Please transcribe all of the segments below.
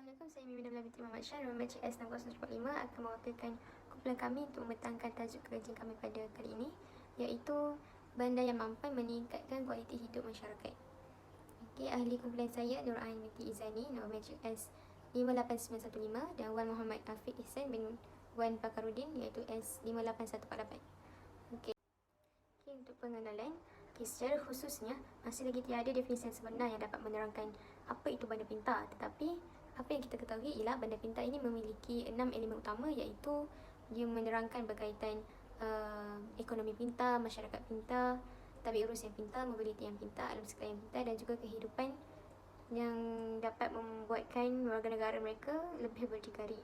Assalamualaikum, saya Mimi Nabila binti Muhammad Syah, nombor CS6045 akan mewakilkan kumpulan kami untuk membentangkan tajuk kajian kami pada kali ini, iaitu bandar yang mampan meningkatkan kualiti hidup masyarakat. Okey, ahli kumpulan saya Nur Ain binti Izani, nombor S58915 dan Wan Muhammad Afiq Ihsan bin Wan Bakarudin, iaitu S58148. Okey, untuk pengenalan, secara khususnya masih lagi tiada definisi yang sebenar yang dapat menerangkan apa itu bandar pintar, tetapi apa yang kita ketahui ialah bandar pintar ini memiliki 6 elemen utama, iaitu dia menerangkan berkaitan ekonomi pintar, masyarakat pintar, tabik urus yang pintar, mobiliti yang pintar, alam sekitar yang pintar dan juga kehidupan yang dapat membuatkan warga negara mereka lebih berdikari.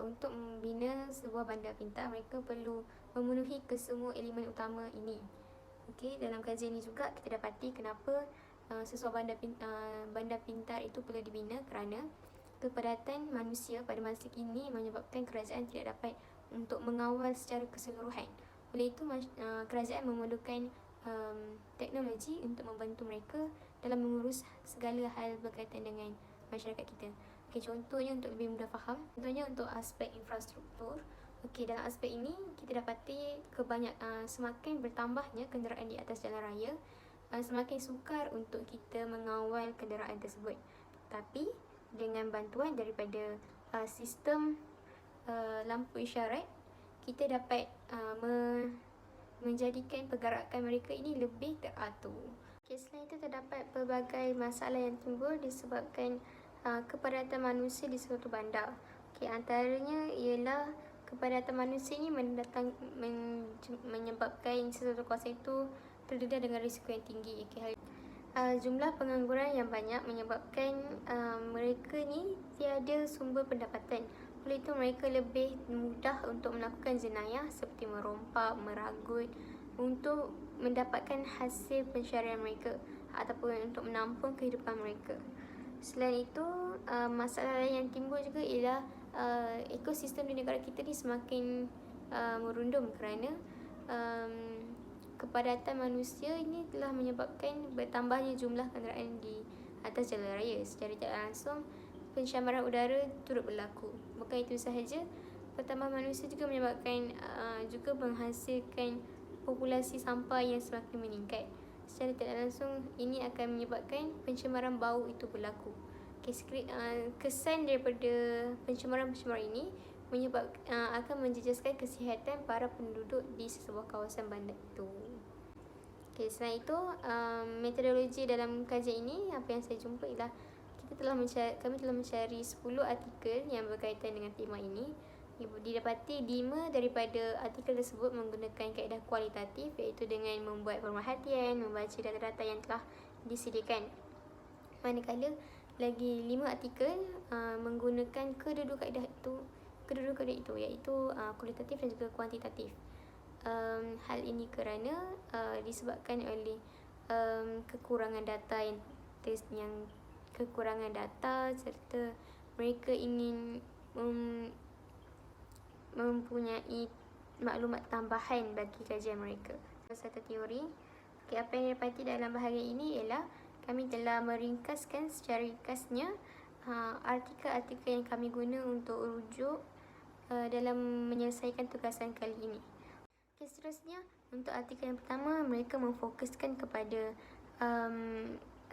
Untuk membina sebuah bandar pintar, mereka perlu memenuhi kesemua elemen utama ini. Okey, dalam kajian ini juga kita dapati kenapa sesuatu bandar pintar itu perlu dibina, kerana kepadatan manusia pada masa kini menyebabkan kerajaan tidak dapat untuk mengawal secara keseluruhan. Oleh itu kerajaan memerlukan teknologi untuk membantu mereka dalam mengurus segala hal berkaitan dengan masyarakat kita. Okey, contohnya untuk lebih mudah faham, contohnya untuk aspek infrastruktur. Okey, dalam aspek ini kita dapati semakin bertambahnya kenderaan di atas jalan raya, semakin sukar untuk kita mengawal kenderaan tersebut. Tapi dengan bantuan daripada sistem lampu isyarat, kita dapat menjadikan pergerakan mereka ini lebih teratur. Okay, selain itu terdapat pelbagai masalah yang timbul disebabkan kepadatan manusia di suatu bandar. Okay, antaranya ialah kepadatan manusia ini menyebabkan sesuatu kawasan itu terdedah dengan risiko yang tinggi. Okay, jumlah pengangguran yang banyak menyebabkan mereka ni tiada sumber pendapatan. Oleh itu mereka lebih mudah untuk melakukan jenayah seperti merompak, meragut untuk mendapatkan hasil pencarian mereka ataupun untuk menampung kehidupan mereka. Selain itu, masalah lain yang timbul juga ialah ekosistem di negara kita ni semakin merundum kerana kepadatan manusia ini telah menyebabkan bertambahnya jumlah kenderaan di atas jalan raya. Secara tidak langsung, pencemaran udara turut berlaku. Bukan itu sahaja, pertambahan manusia juga menyebabkan juga menghasilkan populasi sampah yang semakin meningkat. Secara tidak langsung, ini akan menyebabkan pencemaran bau itu berlaku. Kesan daripada pencemaran ini akan menjejaskan kesihatan para penduduk di sebuah kawasan bandar itu. Okay, selain itu, metodologi dalam kajian ini, apa yang saya jumpa ialah kami telah mencari 10 artikel yang berkaitan dengan tema ini. Didapati 5 daripada artikel tersebut menggunakan kaedah kualitatif, iaitu dengan membuat pemerhatian, membaca data-data yang telah disediakan. Manakala lagi 5 artikel menggunakan kedua-dua kaedah itu, iaitu kualitatif dan juga kuantitatif. Hal ini kerana disebabkan oleh kekurangan data serta mereka ingin mempunyai maklumat tambahan bagi kajian mereka. Satu teori. Okay, apa yang didapati dalam bahagian ini ialah kami telah meringkaskan secara ringkasnya artikel-artikel yang kami guna untuk rujuk dalam menyelesaikan tugasan kali ini. Okay, seterusnya, untuk artikel yang pertama, mereka memfokuskan kepada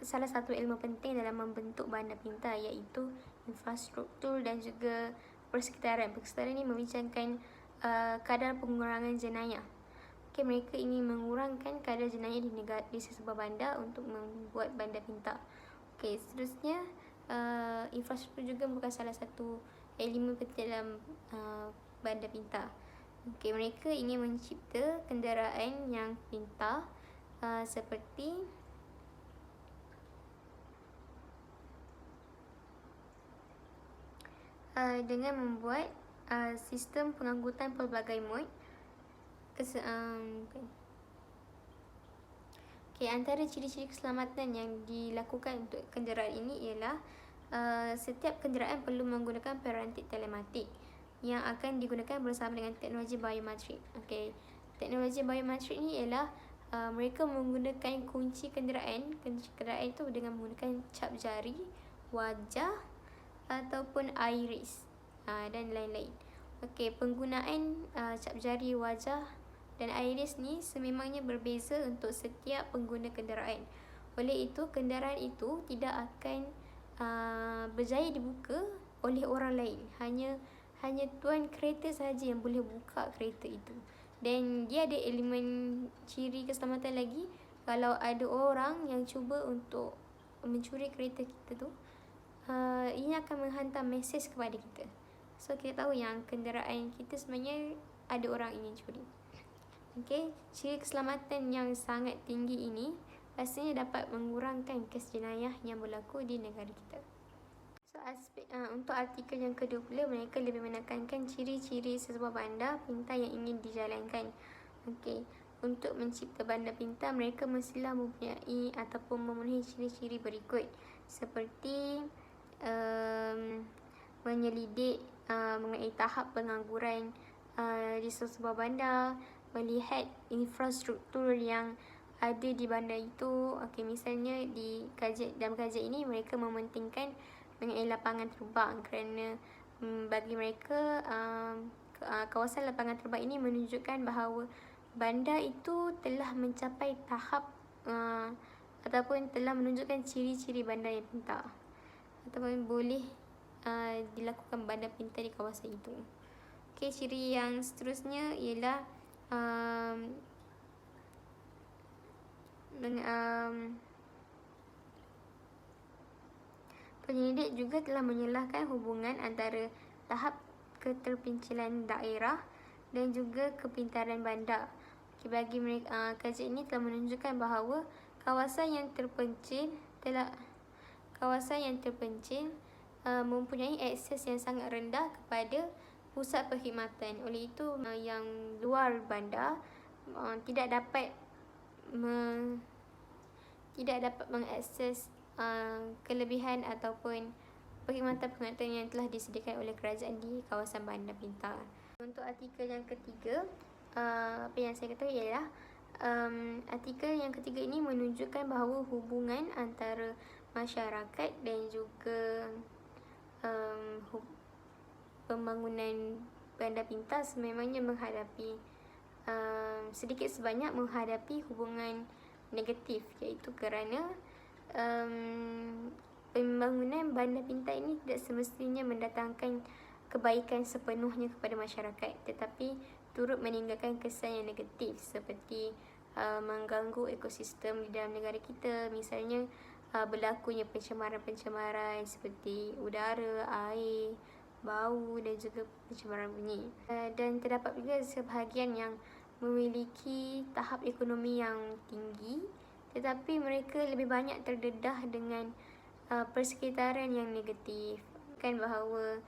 salah satu ilmu penting dalam membentuk bandar pintar, iaitu infrastruktur dan juga persekitaran. Persekitaran ini membincangkan kadar pengurangan jenayah. Okay, mereka ingin mengurangkan kadar jenayah di sebuah bandar untuk membuat bandar pintar. Okay, seterusnya, infrastruktur juga merupakan salah satu elemen penting dalam bandar pintar. Okay, mereka ingin mencipta kenderaan yang pintar seperti dengan membuat sistem pengangkutan pelbagai mod. Antara ciri-ciri keselamatan yang dilakukan untuk kenderaan ini ialah setiap kenderaan perlu menggunakan peranti telematik yang akan digunakan bersama dengan teknologi biometrik. Teknologi biometrik ni ialah mereka menggunakan kunci kenderaan itu dengan menggunakan cap jari, wajah ataupun iris dan lain-lain. Okey, penggunaan cap jari wajah dan iris ni sememangnya berbeza untuk setiap pengguna kenderaan. Oleh itu, kenderaan itu tidak akan berjaya dibuka oleh orang lain. Hanya tuan kereta sahaja yang boleh buka kereta itu. Dan dia ada elemen ciri keselamatan lagi. Kalau ada orang yang cuba untuk mencuri kereta kita tu, ini akan menghantar mesej kepada kita. So kita tahu yang kenderaan kita sebenarnya ada orang ingin curi. Okey, ciri keselamatan yang sangat tinggi ini pastinya dapat mengurangkan kes jenayah yang berlaku di negara kita. So untuk artikel yang kedua pula, mereka lebih menekankan ciri-ciri sesebuah bandar pintar yang ingin dijalankan. Okey, untuk mencipta bandar pintar, mereka mestilah mempunyai ataupun memenuhi ciri-ciri berikut, seperti menyelidik mengenai tahap pengangguran di sesebuah bandar, melihat infrastruktur yang ada di bandar itu. Okey, misalnya dalam kajian ini mereka mementingkan mengenai lapangan terbang kerana bagi mereka kawasan lapangan terbang ini menunjukkan bahawa bandar itu telah mencapai tahap ataupun telah menunjukkan ciri-ciri bandar yang pintar ataupun boleh dilakukan bandar pintar di kawasan itu. Okey, ciri yang seterusnya ialah penyelidik juga telah menyalahkan hubungan antara tahap keterpencilan daerah dan juga kepintaran bandar. Okay, bagi mereka, kajian ini telah menunjukkan bahawa kawasan yang terpencil mempunyai akses yang sangat rendah kepada pusat perkhidmatan. Oleh itu, yang luar bandar tidak dapat mengakses kelebihan ataupun perkhidmatan-perkhidmatan yang telah disediakan oleh kerajaan di kawasan bandar pintar. Untuk artikel yang ketiga, apa yang saya kata ialah artikel yang ketiga ini menunjukkan bahawa hubungan antara masyarakat dan juga pembangunan bandar pintar sememangnya menghadapi sedikit sebanyak menghadapi hubungan negatif, iaitu kerana pembangunan bandar pintar ini tidak semestinya mendatangkan kebaikan sepenuhnya kepada masyarakat, tetapi turut meninggalkan kesan yang negatif seperti mengganggu ekosistem di dalam negara kita. Misalnya berlakunya pencemaran-pencemaran seperti udara, air, bau dan juga pencemaran bunyi. Dan terdapat juga sebahagian yang memiliki tahap ekonomi yang tinggi, tetapi mereka lebih banyak terdedah dengan persekitaran yang negatif. Kan bahawa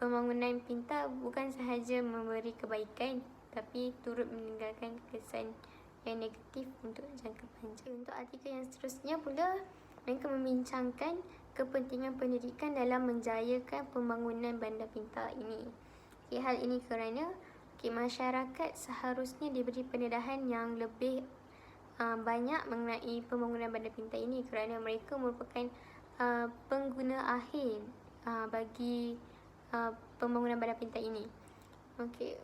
pembangunan pintar bukan sahaja memberi kebaikan, tapi turut meninggalkan kesan yang negatif untuk jangka panjang. Untuk artikel yang seterusnya pula, mereka membincangkan kepentingan pendidikan dalam menjayakan pembangunan bandar pintar ini. Hal ini kerana masyarakat seharusnya diberi pendedahan yang lebih banyak mengenai pembangunan bandar pintar ini, kerana mereka merupakan pengguna akhir bagi pembangunan bandar pintar ini. Okey,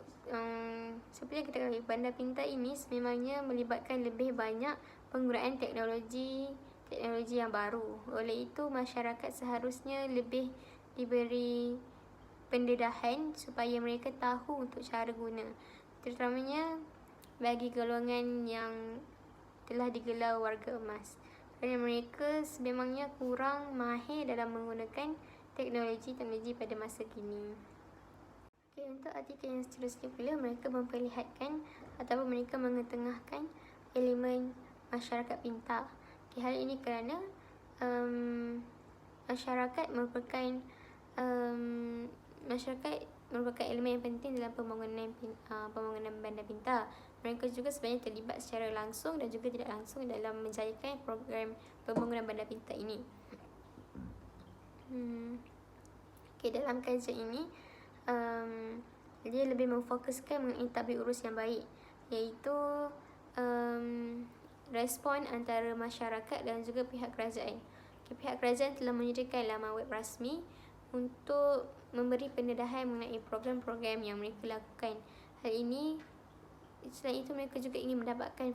seperti yang kita ketahui, bandar pintar ini sememangnya melibatkan lebih banyak penggunaan teknologi yang baru. Oleh itu, masyarakat seharusnya lebih diberi pendedahan supaya mereka tahu untuk cara guna, terutamanya bagi golongan yang telah digelar warga emas, kerana mereka sememangnya kurang mahir dalam menggunakan teknologi pada masa kini. Okay, untuk artikel yang seterusnya pula, mereka memperlihatkan ataupun mereka mengetengahkan elemen masyarakat pintar. Okay, hal ini kerana masyarakat merupakan elemen yang penting dalam pembangunan bandar pintar. Mereka juga sebenarnya terlibat secara langsung dan juga tidak langsung dalam menjayakan program pembangunan bandar pintar ini. Okay, dalam kajian ini dia lebih memfokuskan mengenai tadbir urus yang baik, iaitu respon antara masyarakat dan juga pihak kerajaan. Pihak kerajaan telah menyediakan laman web rasmi untuk memberi pendedahan mengenai program-program yang mereka lakukan. Hal ini, selain itu mereka juga ingin mendapatkan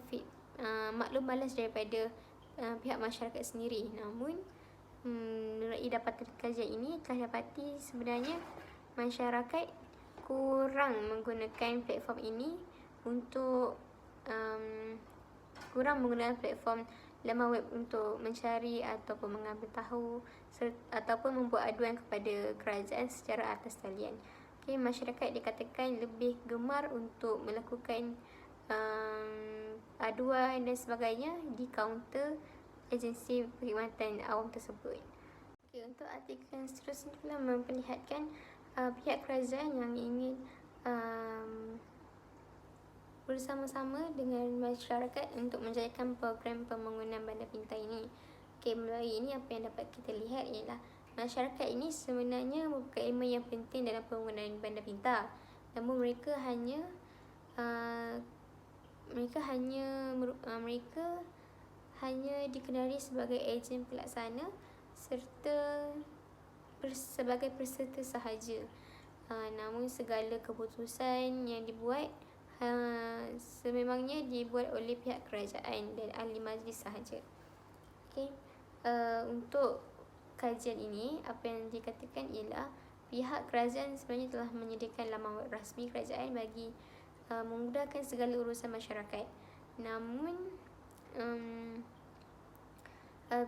maklum balas daripada pihak masyarakat sendiri. Namun, melalui dapatan kajian ini telah dapati sebenarnya masyarakat kurang menggunakan platform ini untuk kurang menggunakan platform laman web untuk mencari ataupun mengambil tahu ataupun membuat aduan kepada kerajaan secara atas talian. Masyarakat dikatakan lebih gemar untuk melakukan aduan dan sebagainya di kaunter agensi perkhidmatan awam tersebut. Untuk artikel yang seterusnya pula memperlihatkan pihak kerajaan yang ingin bersama-sama dengan masyarakat untuk menjayakan program pembangunan bandar pintar ini. Melalui ini apa yang dapat kita lihat ialah masyarakat ini sebenarnya merupakan elemen yang penting dalam pembangunan bandar pintar. Namun mereka hanya dikenali sebagai ejen pelaksana serta sebagai peserta sahaja. Namun segala keputusan yang dibuat sememangnya dibuat oleh pihak kerajaan dan ahli majlis sahaja. Untuk kajian ini, apa yang dikatakan ialah pihak kerajaan sebenarnya telah menyediakan laman web rasmi kerajaan bagi memudahkan segala urusan masyarakat. Namun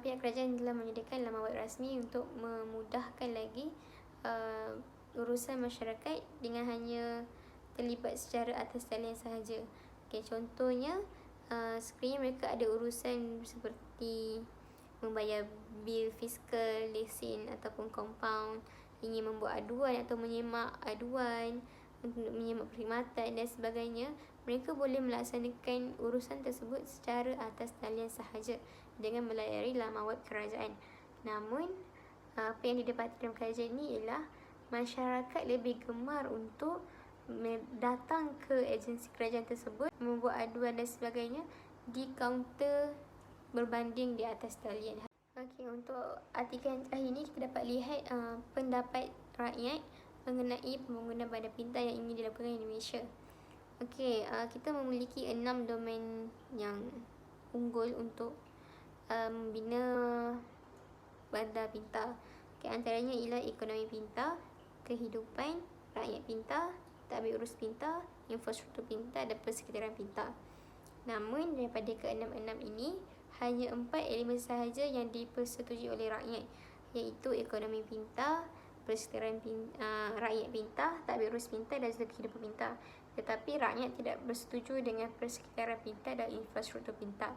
pihak kerajaan telah menyediakan laman web rasmi untuk memudahkan lagi urusan masyarakat dengan hanya terlibat secara atas talian sahaja. Contohnya sekiranya mereka ada urusan seperti membayar bil fiskal, lesen ataupun kompaun, ingin membuat aduan atau menyemak aduan, untuk menyemak perkhidmatan dan sebagainya, mereka boleh melaksanakan urusan tersebut secara atas talian sahaja dengan melayari laman web kerajaan. Namun apa yang didapati dalam kajian ini ialah masyarakat lebih gemar untuk datang ke agensi kerajaan tersebut, membuat aduan dan sebagainya di kaunter berbanding di atas talian. Untuk artikel yang terakhir ini kita dapat lihat pendapat rakyat mengenai pembangunan bandar pintar yang ingin dilakukan di Indonesia. Kita memiliki 6 domain yang unggul untuk membina bandar pintar. Antaranya ialah ekonomi pintar, kehidupan, rakyat pintar, tadbir urus pintar, infrastruktur pintar dan persekitaran pintar. Namun daripada ke-6 ini, hanya 4 elemen sahaja yang dipersetujui oleh rakyat, iaitu ekonomi pintar, persekitaran rakyat pintar, tadbir urus pintar dan kehidupan pintar. Tetapi rakyat tidak bersetuju dengan persekitaran pintar dan infrastruktur pintar.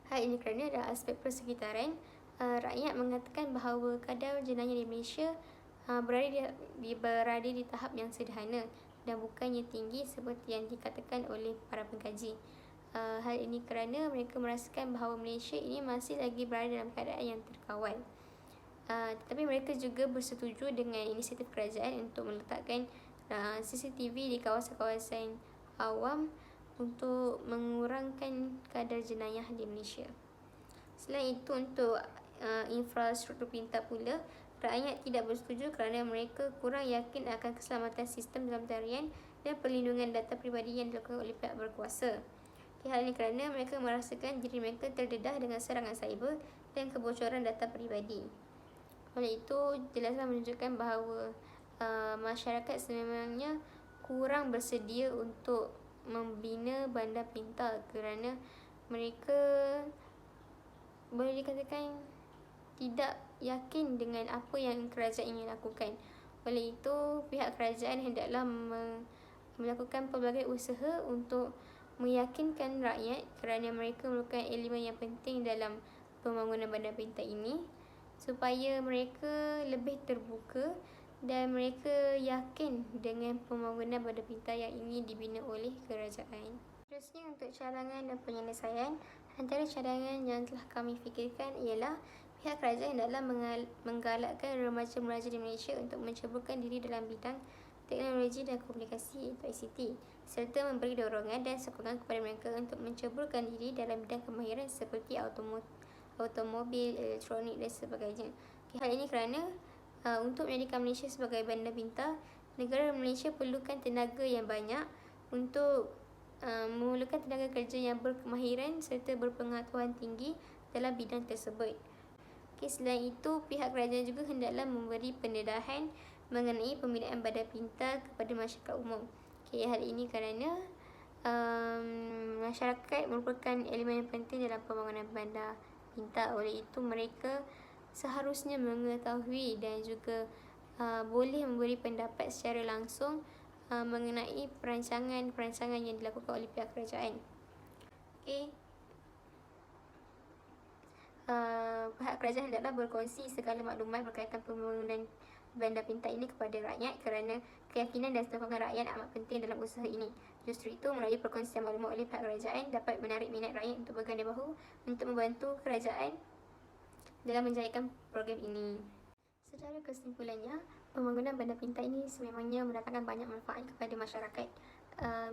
Hal ini kerana dalam aspek persekitaran, rakyat mengatakan bahawa kadar jenayah di Malaysia berada di tahap yang sederhana dan bukannya tinggi seperti yang dikatakan oleh para pengkaji. Hal ini kerana mereka merasakan bahawa Malaysia ini masih lagi berada dalam keadaan yang terkawal. Tetapi mereka juga bersetuju dengan inisiatif kerajaan untuk meletakkan CCTV di kawasan-kawasan awam untuk mengurangkan kadar jenayah di Malaysia. Selain itu, untuk infrastruktur pintar pula, rakyat tidak bersetuju kerana mereka kurang yakin akan keselamatan sistem dalam tarian dan perlindungan data peribadi yang dilakukan oleh pihak berkuasa. Hal ini kerana mereka merasakan diri mereka terdedah dengan serangan cyber dan kebocoran data peribadi. Oleh itu, jelaslah menunjukkan bahawa masyarakat sememangnya kurang bersedia untuk membina bandar pintar kerana mereka boleh dikatakan tidak yakin dengan apa yang kerajaan ingin lakukan. Oleh itu, pihak kerajaan hendaklah melakukan pelbagai usaha untuk meyakinkan rakyat kerana mereka merupakan elemen yang penting dalam pembangunan bandar pintar ini, supaya mereka lebih terbuka dan mereka yakin dengan pembangunan bandar pintar yang ingin dibina oleh kerajaan. Seterusnya, untuk cadangan dan penyelesaian, antara cadangan yang telah kami fikirkan ialah pihak kerajaan adalah menggalakkan remaja-remaja di Malaysia untuk menceburkan diri dalam bidang teknologi dan komunikasi atau ICT, serta memberi dorongan dan sokongan kepada mereka untuk menceburkan diri dalam bidang kemahiran seperti automobil, elektronik dan sebagainya. Okay, hal ini kerana untuk menjadikan Malaysia sebagai bandar bintang, negara Malaysia perlukan tenaga yang banyak untuk memerlukan tenaga kerja yang berkemahiran serta berpengetahuan tinggi dalam bidang tersebut. Okay, selain itu, pihak kerajaan juga hendaklah memberi pendedahan mengenai pembinaan bandar pintar kepada masyarakat umum. Okay, hal ini kerana masyarakat merupakan elemen yang penting dalam pembangunan bandar pintar. Oleh itu, mereka seharusnya mengetahui dan juga boleh memberi pendapat secara langsung mengenai perancangan yang dilakukan oleh pihak kerajaan. Okay. Pihak kerajaan hendaklah berkongsi segala maklumat berkaitan pembangunan bandar pintar ini kepada rakyat kerana keyakinan dan sokongan rakyat amat penting dalam usaha ini. Justru itu, melalui perkongsian maklumat oleh pihak kerajaan dapat menarik minat rakyat untuk berganda bahu untuk membantu kerajaan dalam menjayakan program ini. Secara kesimpulannya, pembangunan bandar pintar ini sememangnya mendatangkan banyak manfaat kepada masyarakat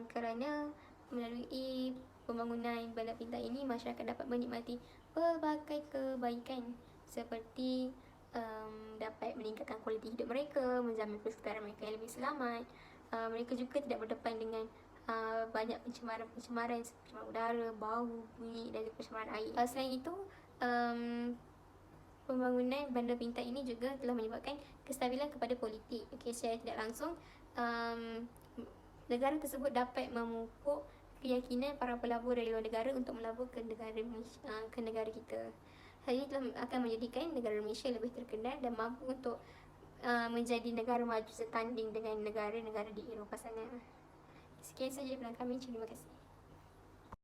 kerana melalui pembangunan bandar pintar ini, masyarakat dapat menikmati pelbagai kebaikan seperti dapat meningkatkan kualiti hidup mereka, menjamin persekitaran mereka yang lebih selamat. Mereka juga tidak berdepan dengan banyak pencemaran seperti pencemaran udara, bau, bunyi dan juga pencemaran air. Selain itu, pembangunan bandar pintar ini juga telah menyebabkan kestabilan kepada politik. Okay, secara tidak langsung, negara tersebut dapat memupuk keyakinan para pelabur dari luar negara untuk melabur ke negara kita. Hal ini telah akan menjadikan negara Malaysia lebih terkenal dan mampu untuk menjadi negara maju setanding dengan negara-negara di Eropah sana. Sekian sahaja daripada kami. Terima kasih.